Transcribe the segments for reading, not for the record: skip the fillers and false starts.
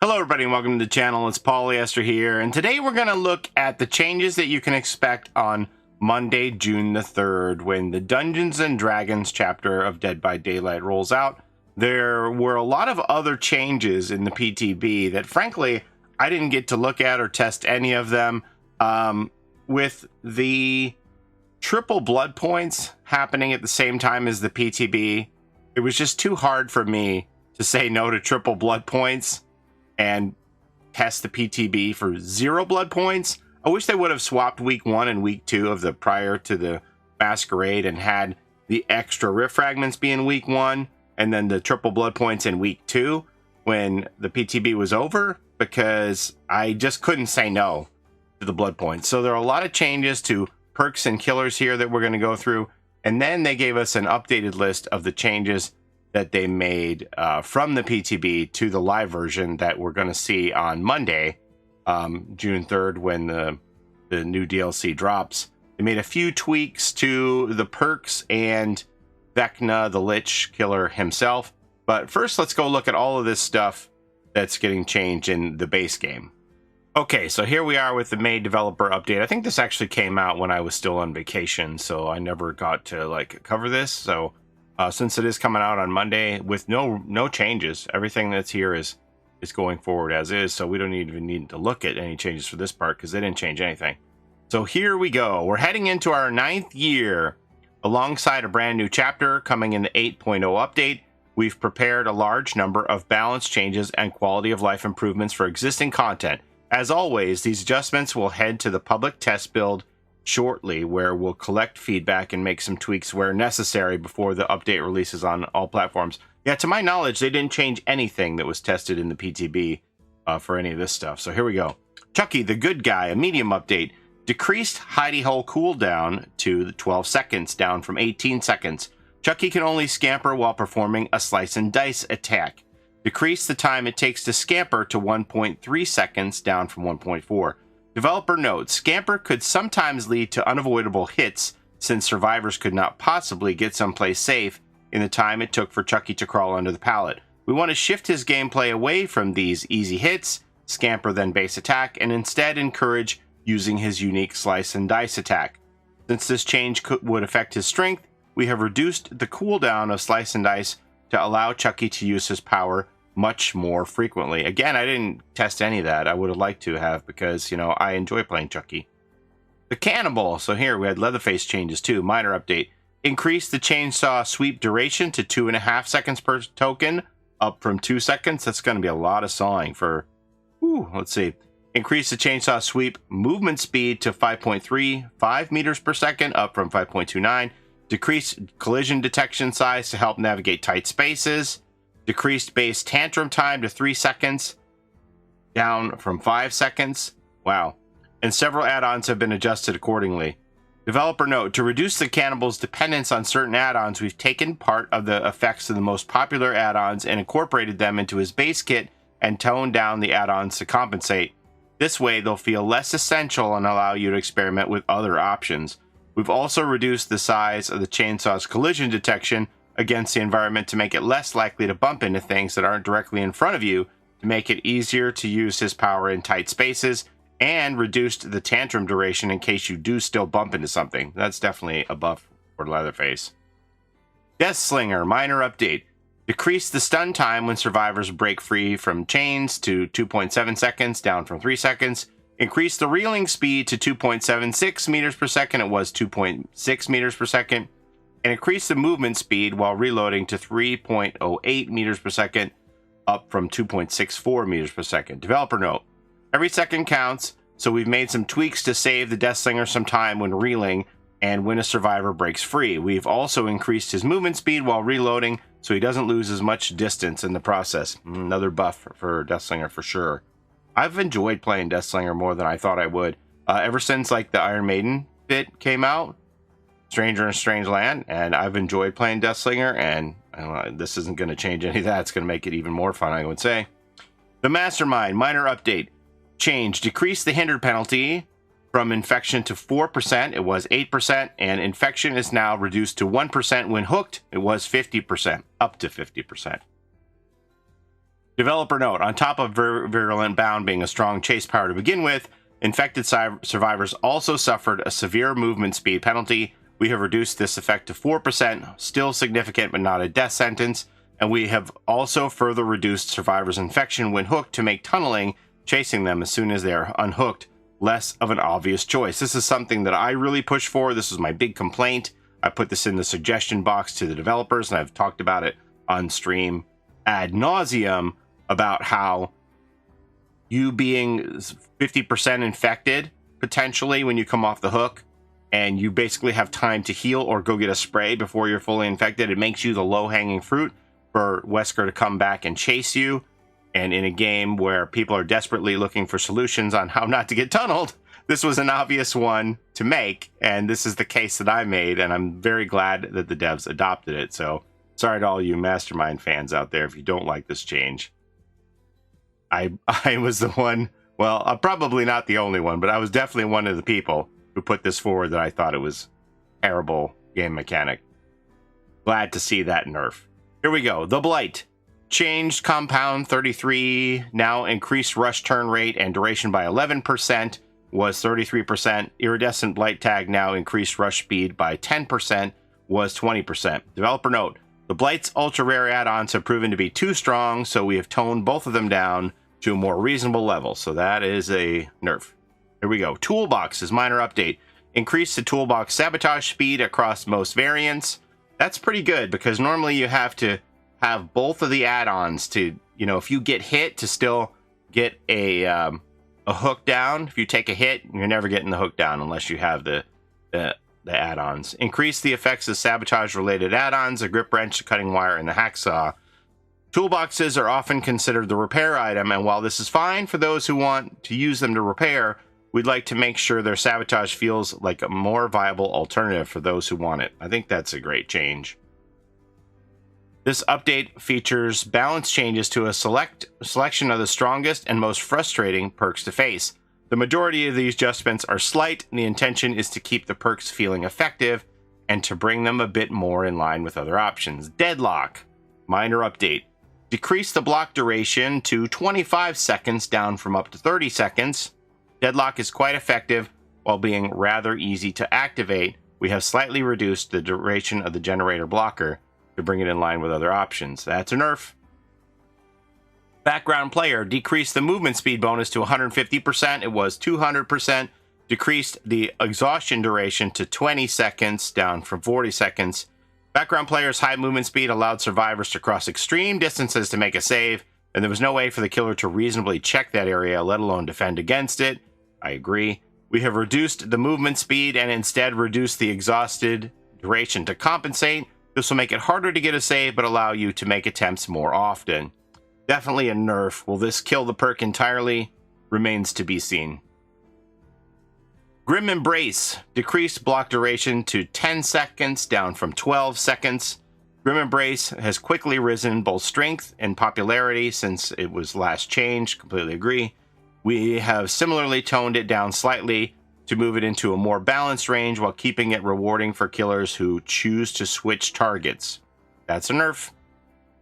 Hello everybody and welcome to the channel. It's Paulie Esther here, and today we're going to look at the changes that you can expect on Monday, June the 3rd, when the Dungeons and Dragons chapter of Dead by Daylight rolls out. There were a lot of other changes in the PTB that frankly I didn't get to look at or test any of them. With the triple blood points happening at the same time as the PTB, it was just too hard for me to say no to triple blood points and test the PTB for 0 blood points. I wish they would have swapped week 1 and week 2 of the prior to the masquerade and had the extra rift fragments be in week 1 and then the triple blood points in week 2 when the PTB was over, because I just couldn't say no to the blood points. So there are a lot of changes to perks and killers here that we're going to go through, and then they gave us an updated list of the changes that they made from the PTB to the live version that we're going to see on Monday, June 3rd, when the new DLC drops. They made a few tweaks to the perks and Vecna, the Lich killer himself. But first, let's go look at all of this stuff that's getting changed in the base game. Okay, so here we are with the May developer update. I think this actually came out when I was still on vacation, so I never got to cover this. So since it is coming out on Monday with no changes, everything that's here is going forward as is, so we don't even need to look at any changes for this part because they didn't change anything. So here we go. We're heading into our 9th year alongside a brand new chapter coming in the 8.0 update. We've prepared a large number of balance changes and quality of life improvements for existing content. As always, these adjustments will head to the public test build shortly, where we'll collect feedback and make some tweaks where necessary before the update releases on all platforms. Yeah, to my knowledge, they didn't change anything that was tested in the PTB for any of this stuff. So here we go. Chucky, the good guy, a medium update. Decreased hidey hole cooldown to 12 seconds, down from 18 seconds. Chucky can only scamper while performing a slice and dice attack. Decrease the time it takes to scamper to 1.3 seconds, down from 1.4. Developer notes, scamper could sometimes lead to unavoidable hits since survivors could not possibly get someplace safe in the time it took for Chucky to crawl under the pallet. We want to shift his gameplay away from these easy hits, scamper then base attack, and instead encourage using his unique slice and dice attack. Since this change would affect his strength, we have reduced the cooldown of slice and dice to allow Chucky to use his power much more frequently. Again, I didn't test any of that. I would have liked to have, because, you know, I enjoy playing Chucky. The Cannibal. So here we had Leatherface changes too. Minor update. Increase the chainsaw sweep duration to 2.5 seconds per token, up from 2 seconds. That's going to be a lot of sawing for... let's see. Increase the chainsaw sweep movement speed to 5.35 meters per second, up from 5.29. Decrease collision detection size to help navigate tight spaces. Decreased base tantrum time to 3 seconds, down from 5 seconds. Wow. And several add-ons have been adjusted accordingly. Developer note, to reduce the Cannibal's dependence on certain add-ons, we've taken part of the effects of the most popular add-ons and incorporated them into his base kit and toned down the add-ons to compensate. This way, they'll feel less essential and allow you to experiment with other options. We've also reduced the size of the chainsaw's collision detection against the environment to make it less likely to bump into things that aren't directly in front of you, to make it easier to use his power in tight spaces, and reduced the tantrum duration in case you do still bump into something. That's definitely a buff for Leatherface. Deathslinger, minor update. Decrease the stun time when survivors break free from chains to 2.7 seconds, down from 3 seconds. Increase the reeling speed to 2.76 meters per second. It was 2.6 meters per second. And increase the movement speed while reloading to 3.08 meters per second, up from 2.64 meters per second. Developer note, every second counts, so we've made some tweaks to save the Deathslinger some time when reeling and when a survivor breaks free. We've also increased his movement speed while reloading, so he doesn't lose as much distance in the process. Another buff for Deathslinger for sure. I've enjoyed playing Deathslinger more than I thought I would. Ever since the Iron Maiden bit came out, Stranger in a Strange Land, and I've enjoyed playing Deathslinger, and this isn't going to change any of that. It's going to make it even more fun, I would say. The Mastermind, minor update. Change, decrease the hinder penalty from infection to 4%. It was 8%, and infection is now reduced to 1% when hooked. It was 50%, up to 50%. Developer note, on top of Virulent Bound being a strong chase power to begin with, infected survivors also suffered a severe movement speed penalty. We have reduced this effect to 4%, still significant but not a death sentence, and we have also further reduced survivors' infection when hooked to make tunneling, chasing them as soon as they are unhooked, less of an obvious choice. This is something that I really push for. This is my big complaint. I put this in the suggestion box to the developers, and I've talked about it on stream ad nauseum about how you being 50% infected, potentially, when you come off the hook, and you basically have time to heal or go get a spray before you're fully infected, it makes you the low-hanging fruit for Wesker to come back and chase you. And in a game where people are desperately looking for solutions on how not to get tunneled, this was an obvious one to make, and this is the case that I made, and I'm very glad that the devs adopted it. So sorry to all you Mastermind fans out there if you don't like this change. I was the one, well, I'm probably not the only one, but I was definitely one of the people who put this forward that I thought it was terrible game mechanic. Glad to see that nerf. Here we go. The Blight. Changed compound 33, now increased rush turn rate and duration by 11%, was 33%. Iridescent Blight tag now increased rush speed by 10%, was 20%. Developer note, the Blight's ultra rare add-ons have proven to be too strong, so we have toned both of them down to a more reasonable level. So that is a nerf. Here we go. Toolboxes, minor update. Increase the toolbox sabotage speed across most variants. That's pretty good because normally you have to have both of the add-ons to, you know, if you get hit, to still get a hook down. If you take a hit, you're never getting the hook down unless you have the add-ons. Increase the effects of sabotage-related add-ons, a grip wrench, the cutting wire, and the hacksaw. Toolboxes are often considered the repair item, and while this is fine for those who want to use them to repair, we'd like to make sure their sabotage feels like a more viable alternative for those who want it. I think that's a great change. This update features balance changes to a selection of the strongest and most frustrating perks to face. The majority of these adjustments are slight, and the intention is to keep the perks feeling effective and to bring them a bit more in line with other options. Deadlock. Minor update. Decrease the block duration to 25 seconds, down from up to 30 seconds. Deadlock is quite effective while being rather easy to activate. We have slightly reduced the duration of the generator blocker to bring it in line with other options. That's a nerf. Background player. Decreased the movement speed bonus to 150%. It was 200%. Decreased the exhaustion duration to 20 seconds, down from 40 seconds. Background player's high movement speed allowed survivors to cross extreme distances to make a save, and there was no way for the killer to reasonably check that area, let alone defend against it. I agree. We have reduced the movement speed and instead reduced the exhausted duration to compensate. This will make it harder to get a save, but allow you to make attempts more often. Definitely a nerf. Will this kill the perk entirely? Remains to be seen. Grim Embrace. Decreased block duration to 10 seconds, down from 12 seconds. Grim Embrace has quickly risen both strength and popularity since it was last changed. Completely agree. We have similarly toned it down slightly to move it into a more balanced range while keeping it rewarding for killers who choose to switch targets. That's a nerf.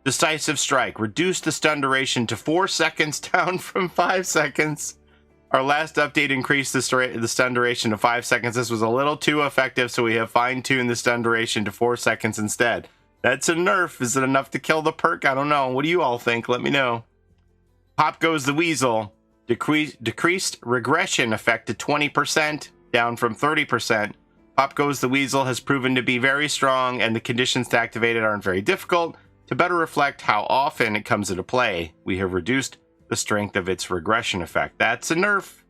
Decisive Strike. Reduce the stun duration to 4 seconds, down from 5 seconds. Our last update increased the stun duration to 5 seconds. This was a little too effective, so we have fine-tuned the stun duration to 4 seconds instead. That's a nerf. Is it enough to kill the perk? I don't know. What do you all think? Let me know. Pop Goes the Weasel. Decreased regression effect to 20%, down from 30%. Pop Goes the Weasel has proven to be very strong, and the conditions to activate it aren't very difficult. To better reflect how often it comes into play, we have reduced the strength of its regression effect. That's a nerf.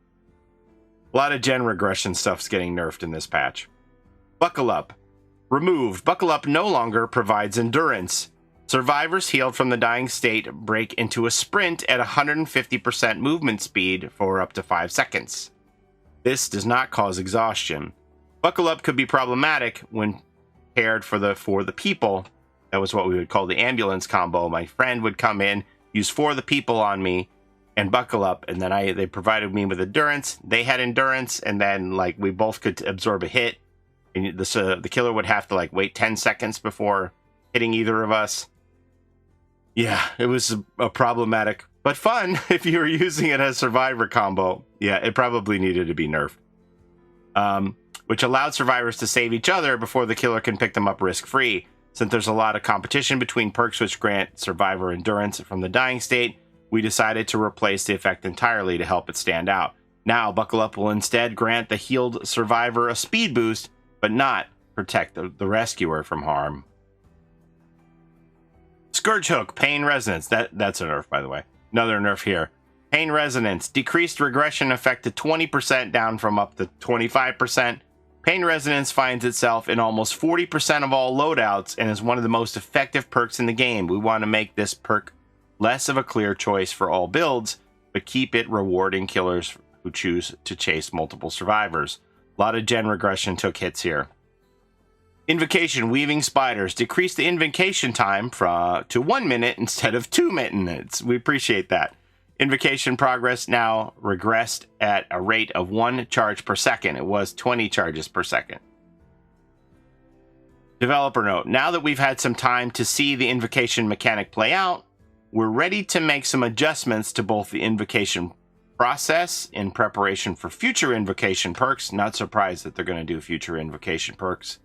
A lot of gen regression stuff's getting nerfed in this patch. Buckle Up. Removed. Buckle Up no longer provides endurance. Survivors healed from the dying state break into a sprint at 150% movement speed for up to 5 seconds. This does not cause exhaustion. Buckle Up could be problematic when paired for the people. That was what we would call the ambulance combo. My friend would come in, use For the People on me, and Buckle Up, and then they provided me with endurance. They had endurance, and then we both could absorb a hit. And the killer would have to wait 10 seconds before hitting either of us. Yeah, it was a problematic, but fun if you were using it as survivor combo. Yeah, it probably needed to be nerfed. Which allowed survivors to save each other before the killer can pick them up risk-free. Since there's a lot of competition between perks which grant survivor endurance from the dying state, we decided to replace the effect entirely to help it stand out. Now, Buckle Up will instead grant the healed survivor a speed boost, but not protect the rescuer from harm. Scourge Hook, Pain Resonance. That's a nerf, by the way. Another nerf here. Pain Resonance. Decreased regression effect to 20%, down from up to 25%. Pain Resonance finds itself in almost 40% of all loadouts and is one of the most effective perks in the game. We want to make this perk less of a clear choice for all builds, but keep it rewarding killers who choose to chase multiple survivors. A lot of gen regression took hits here. Invocation, Weaving Spiders. Decrease the invocation time to 1 minute instead of 2 minutes. We appreciate that. Invocation progress now regressed at a rate of 1 charge per second. It was 20 charges per second. Developer note, now that we've had some time to see the invocation mechanic play out, we're ready to make some adjustments to both the invocation process in preparation for future invocation perks. Not surprised that they're going to do future invocation perks.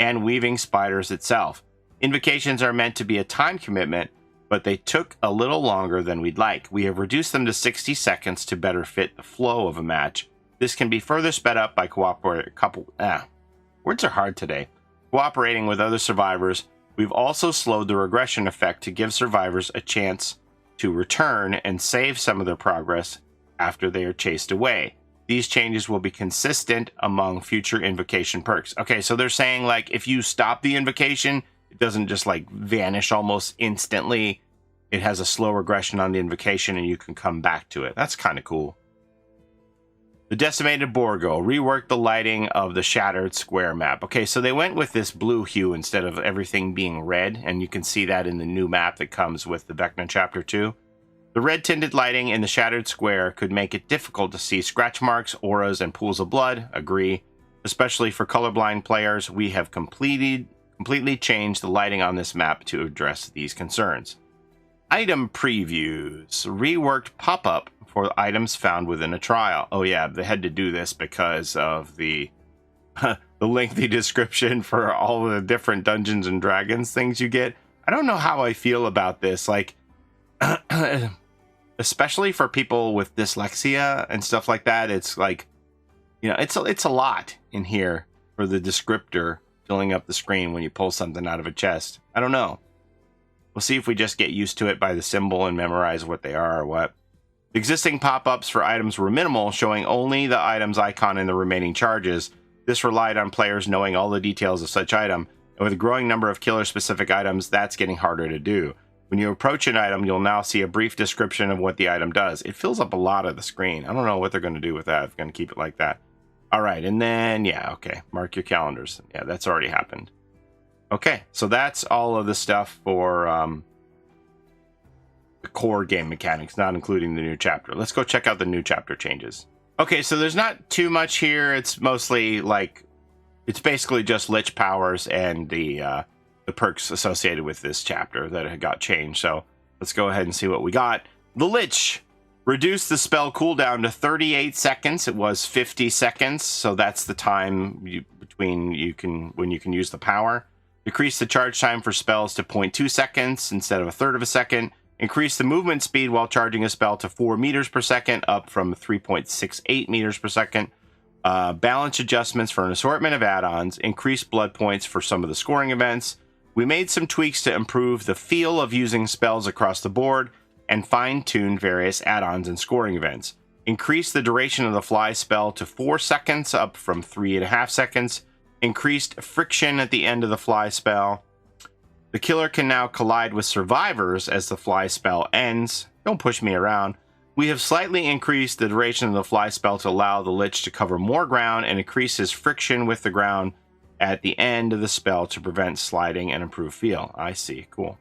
And Weaving Spiders itself. Invocations are meant to be a time commitment, but they took a little longer than we'd like. We have reduced them to 60 seconds to better fit the flow of a match. This can be further sped up by words are hard today. Cooperating with other survivors. We've also slowed the regression effect to give survivors a chance to return and save some of their progress after they are chased away. These changes will be consistent among future invocation perks. Okay, so they're saying, like, if you stop the invocation, it doesn't just, like, vanish almost instantly. It has a slow regression on the invocation, and you can come back to it. That's kind of cool. The Decimated Borgo. Reworked the lighting of the Shattered Square map. Okay, so they went with this blue hue instead of everything being red, and you can see that in the new map that comes with the Vecna Chapter 2. The red-tinted lighting in the Shattered Square could make it difficult to see scratch marks, auras, and pools of blood. Agree. Especially for colorblind players, we have completely changed the lighting on this map to address these concerns. Item previews. Reworked pop-up for items found within a trial. Oh yeah, they had to do this because of the the lengthy description for all the different Dungeons and Dragons things you get. I don't know how I feel about this. Like, especially for people with dyslexia and stuff like that, it's like, you know, it's a lot in here for the descriptor filling up the screen when you pull something out of a chest. I don't know. We'll see if we just get used to it by the symbol and memorize what they are or what. Existing pop-ups for items were minimal, showing only the item's icon and the remaining charges. This relied on players knowing all the details of such item, and with a growing number of killer-specific items, that's getting harder to do. When you approach an item, you'll now see a brief description of what the item does. It fills up a lot of the screen. I don't know what they're going to do with that. If they're going to keep it like that. All right, and then, yeah, okay. Mark your calendars. Yeah, that's already happened. Okay, so that's all of the stuff for the core game mechanics, not including the new chapter. Let's go check out the new chapter changes. Okay, so there's not too much here. It's mostly like, it's basically just Lich powers and the perks associated with this chapter that got changed. So let's go ahead and see what we got. The Lich reduced the spell cooldown to 38 seconds. It was 50 seconds, so that's the time when you can use the power. Decrease the charge time for spells to 0.2 seconds instead of a third of a second. Increase the movement speed while charging a spell to 4 meters per second, up from 3.68 meters per second. Balance adjustments for an assortment of add-ons. Increase blood points for some of the scoring events. We made some tweaks to improve the feel of using spells across the board and fine-tuned various add-ons and scoring events. Increase the duration of the fly spell to 4 seconds, up from 3.5 seconds. Increased friction at the end of the fly spell. The killer can now collide with survivors as the fly spell ends. Don't push me around. We have slightly increased the duration of the fly spell to allow the Lich to cover more ground and increase his friction with the ground at the end of the spell to prevent sliding and improve feel. I see. Cool.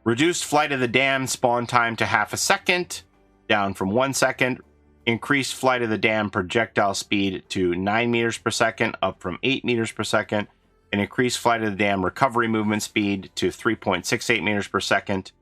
Reduced Flight of the Damned spawn time to half a second, down from 1 second. Increased Flight of the Damned projectile speed to 9 meters per second, up from 8 meters per second. And increased Flight of the Damned recovery movement speed to 3.68 meters per second.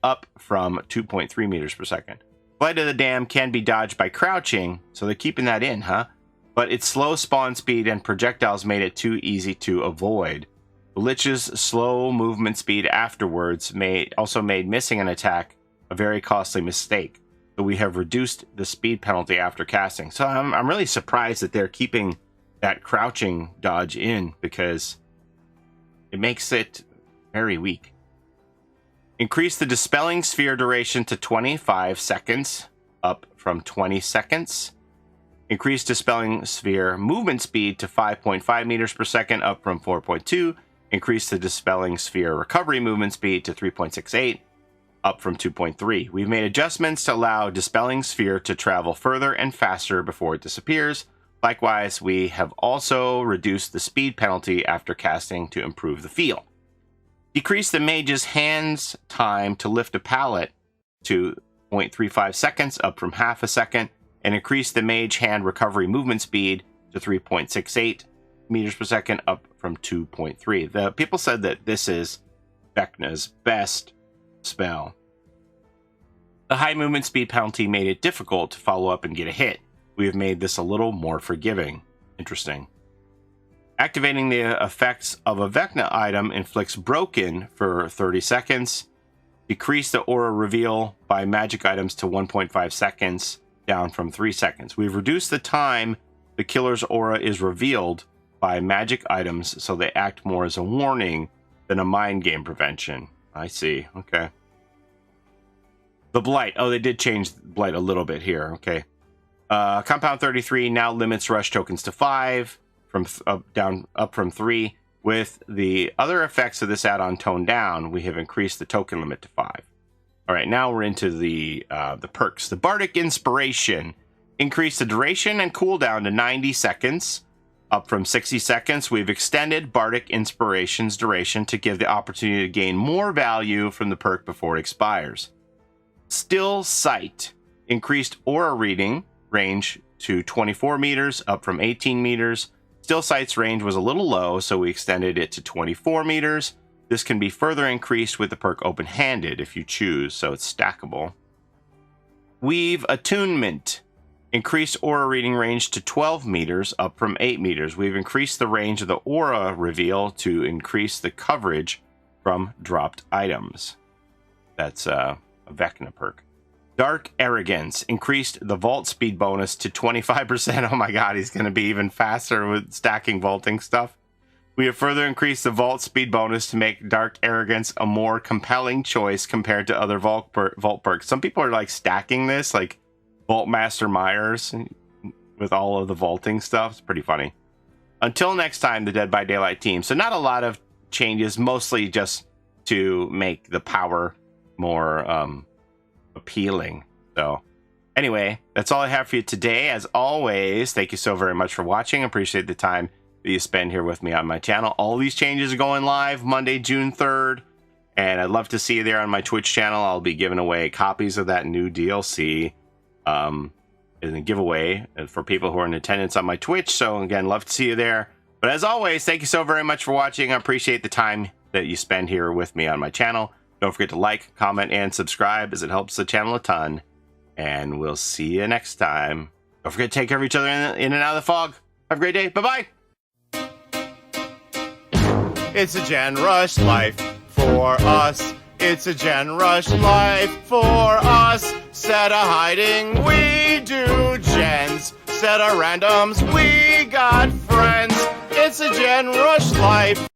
up from 2.3 meters per second. Flight of the Dam can be dodged by crouching, so they're keeping that in, huh? But its slow spawn speed and projectiles made it too easy to avoid. The Lich's slow movement speed afterwards also made missing an attack a very costly mistake. So we have reduced the speed penalty after casting. So I'm really surprised that they're keeping that crouching dodge in, because it makes it very weak. Increase the Dispelling Sphere duration to 25 seconds, up from 20 seconds. Increase Dispelling Sphere movement speed to 5.5 meters per second, up from 4.2. Increase the Dispelling Sphere recovery movement speed to 3.68, up from 2.3. We've made adjustments to allow Dispelling Sphere to travel further and faster before it disappears. Likewise, we have also reduced the speed penalty after casting to improve the feel. Decrease the mage's hands time to lift a pallet to 0.35 seconds, up from half a second, and increase the mage hand recovery movement speed to 3.68 meters per second, up from 2.3. The people said that this is Vecna's best spell. The high movement speed penalty made it difficult to follow up and get a hit. We have made this a little more forgiving. Interesting. Activating the effects of a Vecna item inflicts broken for 30 seconds. Decrease the aura reveal by magic items to 1.5 seconds, down from 3 seconds. We've reduced the time the killer's aura is revealed by magic items, so they act more as a warning than a mind game prevention. I see. Okay. The Blight. Oh, they did change Blight a little bit here. Okay. Compound 33 now limits rush tokens to 5, up from 3. With the other effects of this add-on toned down, we have increased the token limit to 5. All right, now we're into the perks. The Bardic Inspiration. Increase the duration and cooldown to 90 seconds, up from 60 seconds. We've extended Bardic Inspiration's duration to give the opportunity to gain more value from the perk before it expires. Still Sight. Increased aura reading range to 24 meters, up from 18 meters. Still Sight's range was a little low, so we extended it to 24 meters. This can be further increased with the perk Open-Handed if you choose, so it's stackable. Weave Attunement. Increased aura reading range to 12 meters, up from 8 meters. We've increased the range of the aura reveal to increase the coverage from dropped items. That's a Vecna perk. Dark Arrogance. Increased the vault speed bonus to 25%. Oh my god, he's going to be even faster with stacking vaulting stuff. We have further increased the vault speed bonus to make Dark Arrogance a more compelling choice compared to other vault perks. Some people are like stacking this, like Vault Master Myers, with all of the vaulting stuff. It's pretty funny. Until next time, the Dead by Daylight team. So not a lot of changes, mostly just to make the power more appealing. So anyway, that's all I have for you today. As always, thank you so very much for watching. I appreciate the time that you spend here with me on my channel. All these changes are going live Monday, June 3rd, and I'd love to see you there on my Twitch channel. I'll be giving away copies of that new DLC in a giveaway for people who are in attendance on my Twitch. So again, love to see you there. But as always, thank you so very much for watching. I appreciate the time that you spend here with me on my channel. Don't forget to like, comment, and subscribe, as it helps the channel a ton. And we'll see you next time. Don't forget to take care of each other in and out of the fog. Have a great day. Bye-bye. It's a Gen Rush life for us. It's a Gen Rush life for us. Set a hiding, we do gens. Set a randoms, we got friends. It's a Gen Rush life.